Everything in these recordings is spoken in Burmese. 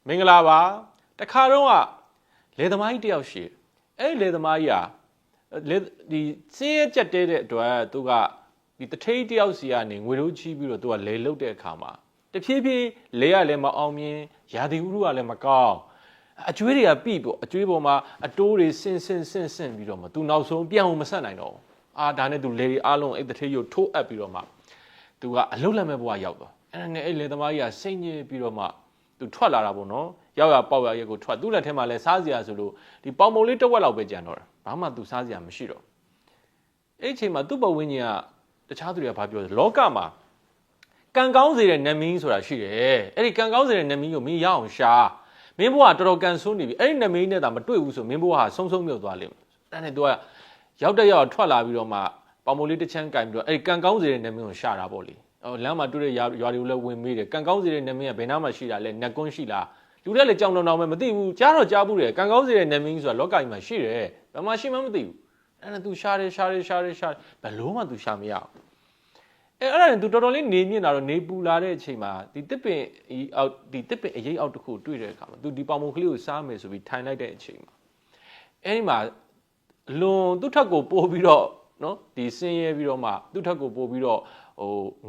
မင်္ဂလာပါတခါတော့လေသမားကြီးတယောက်ရှိအဲ့လေသမားကြီးဒီစင်းရဲကြက်တဲတဲ့အတွက်သူကဒီတထိတ်တယောက်စီကနေငွေတို့ချီးပြီးတော့သူကလေလုတ်တဲ့အခါမှာတဖြည်းဖြည်းလေကလည်းမအောင်မြင်ရာသီဥတုကလည်းမကောင်းအကျွေးတွေကပြိပေါ့အကျွေးပေါ်မှာအတိုးတွေဆင်းပြီးတော့မှသူနောက်ဆုံးပြန်အောင်မဆက်နိုင်တော့ဒါနဲ့သူလေတွေအားလုံးအဲ့တထိတ်ကိုထိုးအပ်ပြီးတော့မှသူကအလုတ်လက်မဲ့ဘဝရောက်သွားအဲ့နဲ့အဲ့လေသမားကြီးကစိတ်ညစ်ပြီးတော့မှသူထွက်လာတာပေါ့နော်ရောက်ရပေါက်ရရက်ကိုထွက်သူ့လက်ထဲမှာလဲစားစရာဆိုလို့ဒီပေါင်မုံလေးတစ်ဝက်လောက်ပဲကြံတော့တာဘာမှသူစားစရာမရှိတော့အဲ့အချိန်မှာသူ့ဘဝင်းကြီးကတခြားသူတွေကဘာပြောလဲလောကမှာကံကောင်းစေတဲ့နမင်းဆိုတာရှိတယ်အဲ့ဒီကံကောင်းစေတဲ့နမင်းကိုမင်းရအောင်ရှာမင်းဘဝတော်တော်ကန်ဆိုးနေပြီအဲ့ဒီနမင်းနဲ့သာမတွေ့ဘူးဆိုမင်းဘဝဟာဆုံးမြုပ်သွားလိမ့်မယ်အဲ့နဲ့သူကရောက်တဲ့ရောက်ထွက်လာပြီးတော့မှပေါင်မုံလေးတစ်ချမ်းကင်ပြီးတော့အဲ့ဒီကံကောင်းစေတဲ့နမင်းကိုရှာတာပေါ့လေလမ်းမှာတွေ့တဲ့ရွာတွေကိုလည်းဝင်မေးတယ်ကံကောင်းစေတဲ့နမင်းကဘယ်နားမှာရှိတာလဲနက်ကွန်းရှိလားလူတွေလည်းကြောင်တောင်ပဲမသိဘူးကြားတော့ကြားဘူးတယ်ကံကောင်းစေတဲ့နမင်းဆိုတာလောကကြီးမှာရှိတယ်ဘယ်မှာရှိမှမသိဘူးအဲ့ဒါ तू ရှာတယ်ဘယ်လို့မှ तू ရှာမရအောင်အဲ့ဒါနဲ့ तू တော်တော်လေးနေမြင့်လာတော့နေပူလာတဲ့အချိန်မှာဒီတစ်ပင်အောက်ဒီတစ်ပင်အရေးအောက်တစ်ခုတွေ့တဲ့အခါမှာ तू ဒီပေါင်မုံကလေးကိုစားမယ်ဆိုပြီးထိုင်လိုက်တဲ့အချိန်မှာအဲ့ဒီမှာလွန်သူ့ထက်ကိုပို့ပြီးတော့နော်ဒီဆင်းရဲပြီးတော့မှသူ့ထက်ကိုပို့ပြီးတော့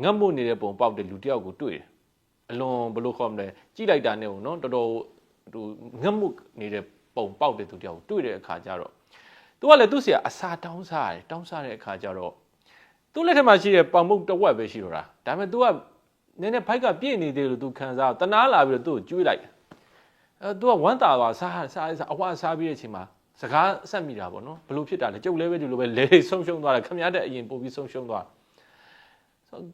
ငတ်မွနေတဲ့ပုံပေါက်တဲ့လူတယောက်ကိုတွေ့တယ်အလွန်ဘလို့ခေါ်မလဲကြည့်လိုက်တာနဲ့နော်တော်တော်ငတ်မှုနေတဲ့ပုံပေါက်တဲ့သူတယောက်ကိုတွေ့တဲ့အခါကျတော့သူကလည်းသူ့ဆရာအစာတောင်းစားတဲ့အခါကျတော့သူ့လက်ထက်မှာရှိတဲ့ပေါင်မုတ်တစ်ဝက်ပဲရှိတော့တာဒါပေမဲ့ तू ကနည်းနည်းဖိုက်ကပြည့်နေသေးလို့ तू ခံစားတနာလာပြီးတော့ तू ကိုကျွေးလိုက်သူကဝမ်းသာသွားစားအဝစားပြီးတဲ့အချိန်မှာစကားဆက်မိတာပေါ့နော်ဘလို့ဖြစ်တာလဲကျုပ်လည်းပဲဒီလိုပဲလေဆုံးရှုံးသွားတယ်ခမရတဲ့အရင်ပို့ပြီးဆုံးရှုံးသွာ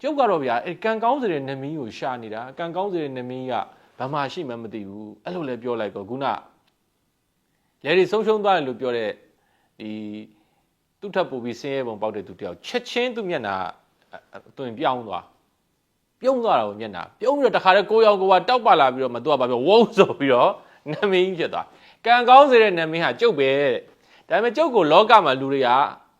းကျုပ်ကတော့ဗျာအဲ့ကံကောင်းစေတဲ့နမီးကိုရှာနေတာကံကောင်းစေတဲ့နမီးကဘာမှရှိမှမသိဘူးအဲ့လိုလဲပြောလိုက်တော့ခုနလေတွေဆုံးရှုံးသွားတယ်လို့ပြောတဲ့ဒီသူ့ထပ်ပို့ပြီးဆင်းရဲပုံပေါက်တဲ့သူတယောက်ချက်ချင်းသူ့မျက်နှာတွင်ပြုံးသွားတာကိုမျက်နှာပြုံးပြီးတော့တခါတည်းကိုရောက်ကိုကတောက်ပါလာပြီးတော့မသူကဘာပြောဝုန်းဆိုပြီးတော့နမီးဖြစ်သွားကံကောင်းစေတဲ့နမီးဟာကျုပ်ပဲဒါပေမဲ့ကျုပ်ကိုလောကမှာလူတွေ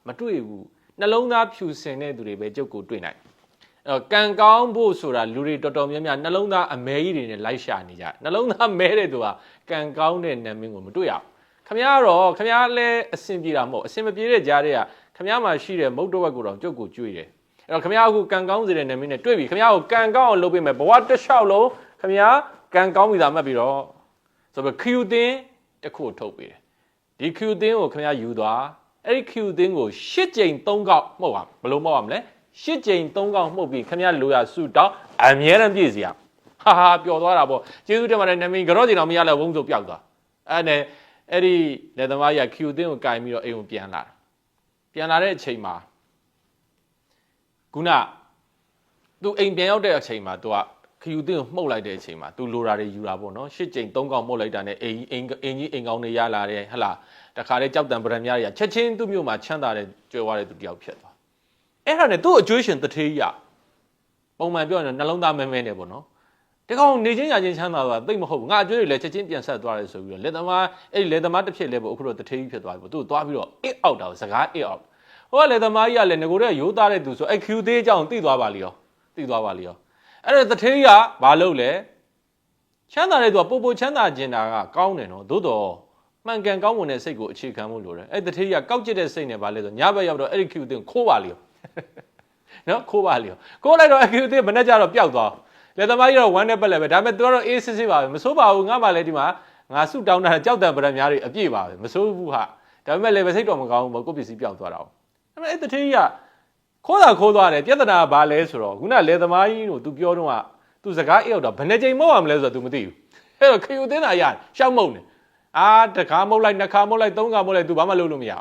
ကမတွေ့ဘူးနှလုံးသားဖြူစင်တဲ့သူတွေပဲကျုပ်ကိုတွေ့နိုင်ကံကောင်းဖို့ဆိုတာလူတွေတော်တော်များများနှလုံးသားအမဲကြီးတွေနဲ့လိုက်ရှာနေကြနှလုံးသားမဲတဲ့သူကကံကောင်းတဲ့နမင်းကိုမတွေ့ရဘူးခမည်းတော်ခမည်းလည်းအစင်ပြေတာမဟုတ်အစင်မပြေတဲ့ကြားတွေကခမည်းမှာရှိတဲ့မုတ်တော်ဝက်ကိုတော့ကျုပ်ကိုကျွေးတယ်အဲ့တော့ခမည်းအခုကံကောင်းစေတဲ့နမင်းနဲ့တွေ့ပြီခမည်းကိုကံကောင်းအောင်လုပ်ပေးမယ်ဘဝတစ်လျှောက်လုံးခမည်းကံကောင်းပြီသာမှတ်ပြီးတော့ဆိုပြီးခယူသင်းတစ်ခုထုတ်ပေးတယ်ဒီခယူသင်းကိုခမည်းယူသွားအဲ့ဒီခယူသင်းကို၈ကြိမ်၃ခေါက်မှုတ်ပါဘယ်လိုမှုတ်ရမလဲ၈ကြိမ်၃ခေါက်မှုတ်ပြီးခမရလိုရစုတောင်းအမြဲတမ်းပြည့်စရာဟာပျော်သွားတာပေါ့ကျေးဇူးတင်ပါတယ်နမင်းကြော့ကျင်တော်မရလဲဝုန်းဆိုပျောက်သွားအဲ့ဒီလက်သမားကြီးခ ्यू သင်းကိုကင်ပြီးတော့အိမ်ကိုပြန်လာတဲ့အချိန်မှာခုနသူအိမ်ပြန်ရောက်တဲ့အချိန်မှာသူကခ ्यू သင်းကိုမှုတ်လိုက်တဲ့အချိန်မှာသူလိုတာတွေယူတာပေါ့နော်၈ကြိမ်၃ခေါက်မှုတ်လိုက်တာနဲ့အိမ်ကောင်းတွေရလာတယ်ဟလာတခါတည်းကြောက်တံပရံများတွေကချက်ချင်းသူ့မြို့မှာချမ်းသာတဲ့ကြွယ်ဝတဲ့သူတယောက်ဖြစ်သွားအဲ့ဒါနဲ့သူ့အကျွေးရှင်တထေးကြီးပုံမှန်ပြောရင်နှလုံးသားမဲမဲနေပေါ့နော်ဒီကောင်နေချင်းရချင်းချမ်းသာသွားသိမ့်မဟုတ်ဘူးငါအကျွေးတွေလည်းချက်ချင်းပြန်ဆက်သွားတယ်ဆိုပြီးတော့လက်သမားအဲ့လက်သမားတစ်ဖြစ်လဲပေါ့အခုတော့တထေးကြီးဖြစ်သွားပြီပေါ့သူ့သွားပြီးတော့အစ်အောက်တာစကားအစ်အောက်ဟိုကလက်သမားကြီးကလည်းငကိုတဲ့ရိုးသားတဲ့သူဆိုအဲ့ Q သေးအကြောင်းသိသွားပါလိရောအဲ့ဒါတထေးကြီးကဘာလုပ်လဲချမ်းသာတဲ့သူကပိုချမ်းသာကျင်တာကကောင်းတယ်နော်သို့တော့မှန်ကန်ကောင်းမွန်တဲ့စိတ်ကိုအခြေခံမှုလိုတယ်အဲ့တထေးကြီးကကောက်ကျစ်တဲ့စိတ်နဲ့ဗာလဲဆိုညဘက်ရောက်တော့အဲ့ဒီ Q သင်းခိုးပါလိရောနော်ခိုးပါလိရောကိုလိုက်တော့အ Q သင်းမနဲ့ကြတော့ပျောက်သွားလက်သမားကြီးတော့ဝမ်းနဲ့ပက်လဲပဲဒါပေမဲ့သူကတော့အေးစစ်ပါပဲမစိုးပါဘူးငါမှလည်းဒီမှာငါစုတောင်းတာကြောက်တံပရံများတွေအပြည့်ပါပဲမစိုးဘူးဟာဒါပေမဲ့လည်းပဲစိတ်တော်မကောင်းဘူးပေါ့ကိုပစ္စည်းပျောက်သွားတာဒါပေမဲ့အဲ့တထေးကြီးကခိုးသွားတယ်ပြဿနာဘာလဲဆိုတော့ခုနလက်သမားကြီးတို့ तू ပြောတော့က तू စကားအေးတော့ဘယ်နှကြိမ်မဟုတ်ရမလဲဆိုတော့ तू မသိဘူးအဲ့တော့ Q သင်းသာရရှောက်မုံနေတခါမုတ်လိုက်နှစ်ခါမုတ်လိုက်သုံးခါမုတ်လိုက် तू ဘာမှလုပ်လို့မရဘူ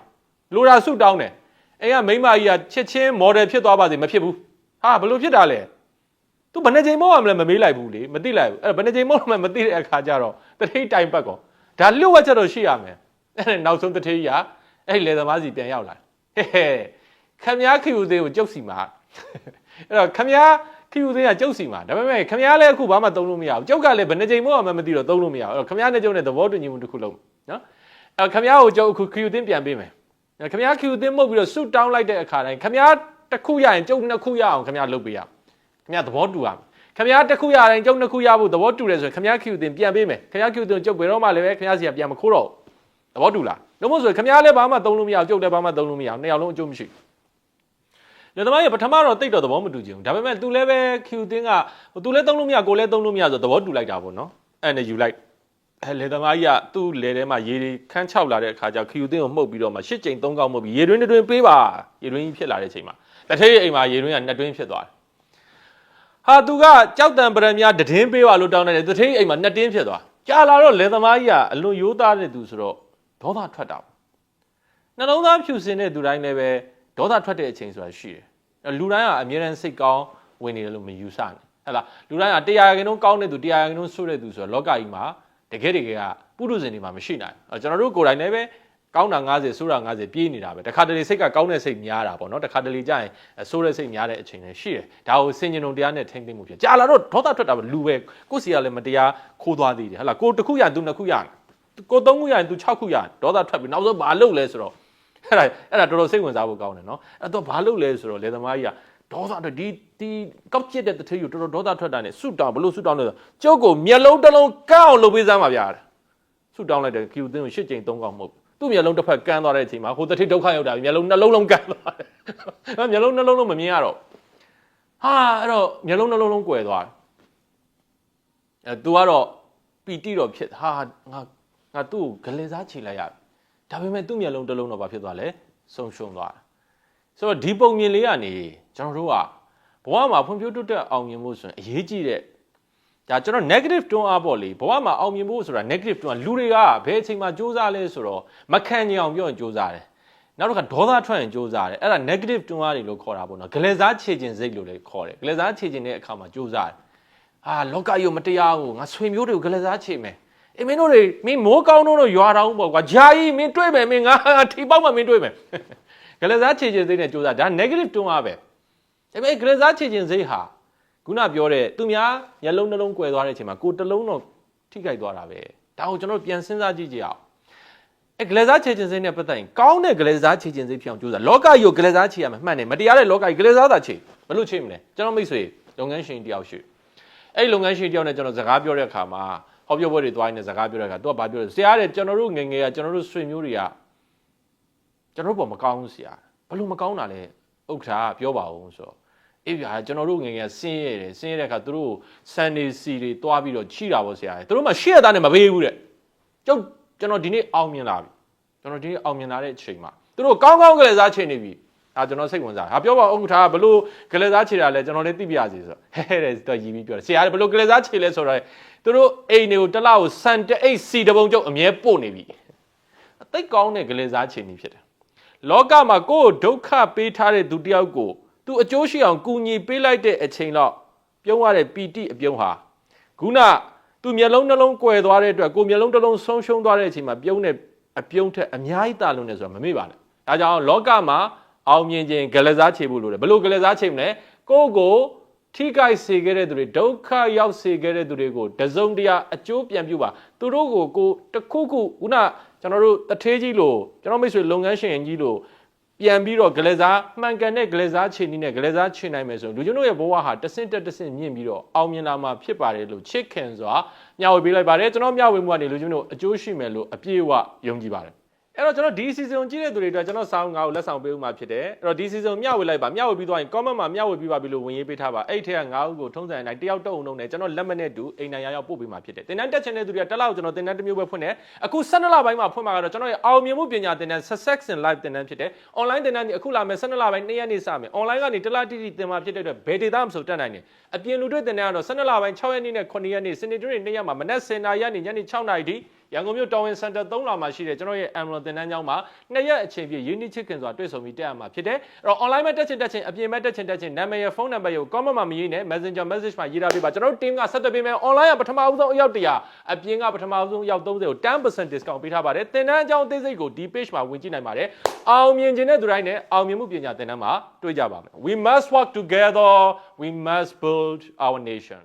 းလိုတာစုတောင်းတယ်အိမ်ကမိန်းမကြီးကချက်ချင်းမော်ဒယ်ဖြစ်သွားပါစေမဖြစ်ဘူးဟာဘလို့ဖြစ်တာလဲ तू ဘယ်နှကြိမ်မဟုတ်ရမလဲမမေးလိုက်ဘူးလေမသိလိုက်ဘူးအဲ့ဘယ်နှကြိမ်မဟုတ်မှမသိတဲ့အခါကျတော့တထေးတိုင်ပတ်ကောဒါလျှို့ဝှက်ချက်တော့ရှိရမယ်အဲ့နောက်ဆုံးတထေးကြီးကအဲ့လေသမားစီပြန်ရောက်လာခမည်းခ ्यू သေးကိုကျုပ်စီမှာအဲ့တော့ခမည်းခ ्यू သေးကကျုပ်စီမှာဒါပေမဲ့ခမည်းလည်းအခုဘာမှသုံးလို့မရဘူးကျုပ်ကလည်းဘယ်နှကြိမ်မဟုတ်မှမသိတော့သုံးလို့မရဘူးအဲ့တော့ခမည်းနဲ့ကျုပ်နဲ့သဘောတူညီမှုတစ်ခုလုံးနော်အဲ့ခမည်းကိုကျုပ်အခု Q သင်းပြန်ပေးမယ်ခမည်း Q သင်းမှုတ်ပြီးတော့စုတောင်းလိုက်တဲ့အခါတိုင်းခမည်းတစ်ခုရရင်ကျုပ်နှစ်ခုရအောင်ခမည်းလုပ်ပေးရခမည်းသဘောတူရမယ် ခင်ဗျားတစ်ခုရတိုင်းကျုပ်နှစ်ခုရဖို့သဘောတူတယ်ဆိုရင်ခင်ဗျား Q တင်ပြန်ပေးမယ်ခင်ဗျား Q တင်ကျုပ်ဘယ်တော့မှလည်းပဲခင်ဗျားစီကပြန်မခိုးတော့သဘောတူလားလို့မို့ဆိုခင်ဗျားလည်းဘာမှသုံးလို့မရအောင်ကျုပ်လည်းဘာမှသုံးလို့မရအောင်နှစ်ယောက်လုံးအကျိုးမရှိလေသမားရဲ့ပထမတော့တိတ်တော့သဘောမတူချင်ဘူးဒါပေမဲ့ तू လည်းပဲ Q တင်က तू လည်းသုံးလို့မရကိုလည်းသုံးလို့မရဆိုသဘောတူလိုက်တာပေါ့နော်အဲ့နဲ့ယူလိုက်လေသမားကြီးကသူ့လေထဲမှာရေတွေခန်းချောက်လာတဲ့အခါကျ Q တင်ကိုမှုတ်ပြီးတော့မှ၈ကြိမ်၃កောက်မှုတ်ပြီးရေတွင်းတွင်းပေးပါရေတွင်းကြီးဖြစ်လာတဲ့အချိန်မှာတထေးအိမ်မှာရေတွင်းကနှစ်တွင်းဖြစ်သွားတယ်ဟာသူကကြောက်တံပရမများတည်င်းပေးပါလို့တောင်းတယ်တထေးအိမ်မှာနှစ်တင်းဖြစ်သွားကြာလာတော့လေသမားကြီးကအလွန်ရိုးသားတဲ့သူဆိုတော့ဒေါသထွက်တာနှလုံးသားဖြူစင်တဲ့သူတိုင်းလည်းပဲဒေါသထွက်တဲ့အချိန်ဆိုတာရှိတယ်လူတိုင်းကအမြဲတမ်းစိတ်ကောင်းဝင်နေတယ်လို့မယူဆနဲ့ဟဲ့လားလူတိုင်းက100%ကောင်းတဲ့သူ100%ဆိုးတဲ့သူဆိုတော့လောကကြီးမှာတကယ်ကပုရုဇဉ်တွေမှာမရှိနိုင်ကျွန်တော်တို့ကိုယ်တိုင်လည်းပဲကောင်းတာ90ဆိုးတာ90ပြေးနေတာပဲတခါတလေစိတ်ကကောင်းတဲ့စိတ်များတာပေါ့နော်တခါတလေကြာရင်ဆိုးတဲ့စိတ်များတဲ့အချိန်လည်းရှိတယ်ဒါကိုစင်ကြင်ုံတရားနဲ့ထိမ့်သိမ့်မှုဖြစ်ကြာလာတော့ဒေါသထွက်တာပဲလူပဲကိုယ်စီကလည်းမတရားခိုးသွားသေးတယ်ဟဲ့လားကိုတစ်ခုရသူနှစ်ခုရကို3ခုရရင်သူ6ခုရဒေါသထွက်ပြီးနောက်ဆုံးဘာလုပ်လဲဆိုတော့အဲ့ဒါတော်တော်စိတ်ဝင်စားဖို့ကောင်းတယ်နော်အဲ့တော့ဘာလုပ်လဲဆိုတော့လေသမားကြီးကဒေါသထွက်ဒီကောက်ကျစ်တဲ့တထေးကိုတော်တော်ဒေါသထွက်တာနဲ့ဆူတောင်းဘလို့ဆူတောင်းလဲဆိုကျုပ်ကိုမျက်လုံးတစ်လုံးကန်းအောင်လုပ်ပေးစမ်းပါဗျာဆူတောင်းလိုက်တယ် Q သင်းကို8ကြိမ်3កောက်မှုတ်သူ့မျက်လုံးတစ်ဖက်ကန်းသွားတဲ့အချိန်မှာဟိုတထေးဒုက္ခရောက်တာမျက်လုံးနှလုံးလုံးကန်းသွားတယ်မျက်လုံးနှလုံးလုံးမမြင်ရတော့ဟာအဲ့တော့မျက်လုံးနှလုံးလုံးကွယ်သွားတယ်သူကတော့ပီတိတော့ဖြစ်ဟာငါသူ့ကိုဂလဲစားချေလိုက်ရဒါပေမဲ့သူ့မျက်လုံးတစ်လုံးတော့ဘာဖြစ်သွားလဲဆုံးရှုံးသွားတယ်ဆိုတော့ဒီပုံမြင်လေးကနေကျွန်တော်တို့ကဘဝမှာဖွံ့ဖြိုးတိုးတက်အောင်မြင်ဖို့ဆိုရင်အရေးကြီးတဲ့ဒါကျွန်တော် negative တွန်းအားပေါ့လေဘဝမှာအောင်မြင်ဖို့ဆိုတာ negative တွန်းအားလူတွေကဘယ်အချိန်မှာစူးစမ်းလဲဆိုတော့မခံကြအောင်ပြောရင်စူးစမ်းတယ်နောက်တစ်ခါဒေါသထွက်ရင်စူးစမ်းတယ်အဲ့ဒါ negative တွန်းအားတွေလို့ခေါ်တာပေါ့နော်ဂလဲစားခြေခြင်းစိတ်လို့လည်းခေါ်တယ်ဂလဲစားခြေခြင်းတဲ့အခါမှာစူးစမ်းတယ်ဟာလောကကြီးကိုမတရားဘူးငါဆွေမျိုးတွေကိုဂလဲစားခြေမယ်အေးမင်းတို့တွေမင်းမိုးကောင်းတော့ရွာတောင်းပေါ့ကွာဂျာကြီးမင်းတွေ့မယ်မင်းငါထီပေါက်မှမင်းတွေ့မယ်ဂလဲစားခြေခြင်းစိတ်နဲ့စူးစမ်းဒါ negative တွန်းအားပဲဒါပေမဲ့ဂလဲစားခြေခြင်းစိတ်ဟာခုနပြောတဲ့သူများမျက်လုံးနှလုံးကွယ်သွားတဲ့အချိန်မှာကိုယ်တစ်လုံးတော့ထိခိုက်သွားတာပဲဒါကိုကျွန်တော်ပြန်စဉ်းစားကြည့်ကြအောင်ဂလဲစားခြေခြင်းစိတ်နဲ့ပတ်သက်ရင်ကောင်းတဲ့ဂလဲစားခြေခြင်းစိတ်ဖြစ်အောင်ကြိုးစားလောကကြီးကိုဂလဲစားခြေရမယ်မှန်တယ်မတရားတဲ့လောကကြီးဂလဲစားတာခြေဘယ်လိုခြေမလဲကျွန်တော်မိတ်ဆွေလုပ်ငန်းရှင်တယောက်ရှိအဲ့လုပ်ငန်းရှင်တယောက်နဲ့ကျွန်တော်စကားပြောတဲ့အခါမှာဟောပြောပွဲတွေသွားနေစကားပြောတဲ့အခါသူကဘာပြောလဲဆရာတဲ့ကျွန်တော်တို့ငယ်ငယ်ကကျွန်တော်တို့ဆွေမျိုးတွေကကျွန်တော်တို့ပေါ်မကောင်းဘူးဆရာဘယ်လိုမကောင်းတာလဲဥက္ကဋ္ဌပြောပါဦးဆိုတော့အေးဗျာကျွန်တော်တို့ငယ်ငယ်ဆင်းရဲတဲ့အခါသူတို့စန်နေစီတွေတွားပြီးတော့ချိတာပေါ့ဆရာသူတို့မှရှေ့ရသားနဲ့မပေးဘူးတဲ့ကျွန်တော်ဒီနေ့အောင်မြင်လာပြီကျွန်တော်ဒီနေ့အောင်မြင်လာတဲ့အချိန်မှာသူတို့ကောင်းကောင်းကလေးစားချိန်နေပြီကျွန်တော်စိတ်ဝင်စားဟာပြောပါဥက္ကဋ္ဌကဘလို့ကလေးစားခြေတာလဲကျွန်တော်လည်းသိပြရစီဆိုတဲ့တော့ရည်ပြီးပြောတယ်ဆရာကဘလို့ကလေးစားခြေလဲဆိုတော့သူတို့အိမ်တွေကိုတစ်လောက်စံတအိတ်စီတပုံကျုပ်အမြဲပို့နေပြီအသိကောင်းတဲ့ကလေးစားခြေနေဖြစ်တယ်လောကမှာကိုယ်ဒုက္ခပေးထားတဲ့သူတယောက်ကိုသူအကျိုးရှိအောင်ကူညီပေးလိုက်တဲ့အချိန်တော့ပြုံးရတဲ့ပီတိအပြုံးဟာခုနသူမျက်လုံးနှလုံးကွယ်သွားတဲ့အတွက်ကိုမျက်လုံးတစ်လုံးဆုံးရှုံးသွားတဲ့အချိန်မှာပြုံးတဲ့အပြုံးထက်အများကြီးတာလွန်နေဆိုတာမမေ့ပါနဲ့ဒါကြောင့်လောကမှာအောင်မြင်ခြင်းဂလဲစားချေဖို့လိုတယ်ဘယ်လိုဂလဲစားချေမလဲကိုကိုထိခိုက်စေခဲ့တဲ့သူတွေဒုက္ခရောက်စေခဲ့တဲ့သူတွေကိုတစုံတရာအကျိုးပြန်ပြုပါသူတို့ကိုတစ်ခုခုခုနကျွန်တော်တို့တထေးကြီးလို့ကျွန်တော်မိတ်ဆွေလုပ်ငန်းရှင်ကြီးလို့ပြန်ပြီးတော့ဂလဲစားမှန်ကန်တဲ့ဂလဲစားခြေနည်းနဲ့ဂလဲစားခြေနိုင်မယ်ဆိုရင်လူကျွန်တော်ရဲ့ဘဝဟာတဆင့်တက်မြင့်ပြီးတော့အောင်မြင်လာမှာဖြစ်ပါတယ်လို့ချစ်ခင်စွာမျှဝေပေးလိုက်ပါတယ်ကျွန်တော်မျှဝေမှုကနေလူကျွန်တော်အကျိုးရှိမယ်လို့အပြည့်အဝယုံကြည်ပါတယ်အဲ့တော့ကျွန်တော်ဒီ season ကြည့်တဲ့သူတွေအတွက်ကျွန်တော်စာအုပ်ငါ့ကိုလက်ဆောင်ပေးဦးမှာဖြစ်တယ်အဲ့တော့ဒီ season မျှဝေလိုက်ပါမျှဝေပြီးသွားရင် comment မှာမျှဝေပြီးပါပြီလို့ဝင်ရေးပေးထားပါအဲ့ထက်ကငါ့ကိုထုံးစံတိုင်းတယောက်တုံးနဲ့ကျွန်တော်လက်မနဲ့တူအိမ်နိုင်ရောက်ပို့ပေးမှာဖြစ်တယ်တင်တန်းတက်ချင်တဲ့သူတွေကတက်လောက်ကျွန်တော်တင်တန်းတစ်မျိုးပဲဖွင့်တယ်အခု12လပိုင်းမှာဖွင့်မှာကတော့ကျွန်တော်ရဲ့အောင်မြင်မှုပညာတင်တန်း success in life တင်တန်းဖြစ်တယ် online တင်တန်းဒီအခုလာမယ်12လပိုင်း2ရက်နေ့စမယ် online ကနေတလတိတိတင်မှာဖြစ်တဲ့အတွက်ဘယ်ဒေတာမှမဆိုတက်နိုင်တယ်အပြင်လူတွေတင်တန်းကတော့12လပိုင်း6ရက်နေ့နဲ့9ရက်နေ့စနေနေ့2ရက်မှာမနက်10:00နာရီကနေညနေ6:00နာရီထိရန်ကုန်မြို့တော်ဝင်စင်တာ3လမှာရှိတယ်ကျွန်တော်ရဲ့ Amazon တင်တန်းကျောင်းမှာ2ရက်အချိန်ပြည့်ရင်းနှီးချစ်ခင်စွာတွေ့ဆုံပြီးတက်ရမှာဖြစ်တယ်အဲ့တော့ online မှာတက်ချင်အပြင်မှာတက်ချင်နာမည်ရဖုန်းနံပါတ်ကို comment မှာမရေးနဲ့ Messenger message မှာရေးထားပေးပါကျွန်တော်တို့ team ကဆက်သွယ်ပေးမယ် online ကပထမဦးဆုံးအယောက်100အပြင်ကပထမဦးဆုံးအယောက်30ကို 10% discount ပေးထားပါတယ်တင်တန်းအကြောင်းအသေးစိတ်ကိုဒီ page မှာဝင်ကြည့်နိုင်ပါတယ်အောင်မြင်ခြင်းတဲ့သူတိုင်းနဲ့အောင်မြင်မှုပညာတင်တန်းမှာတွေ့ကြပါမယ် We must work together we must build our nation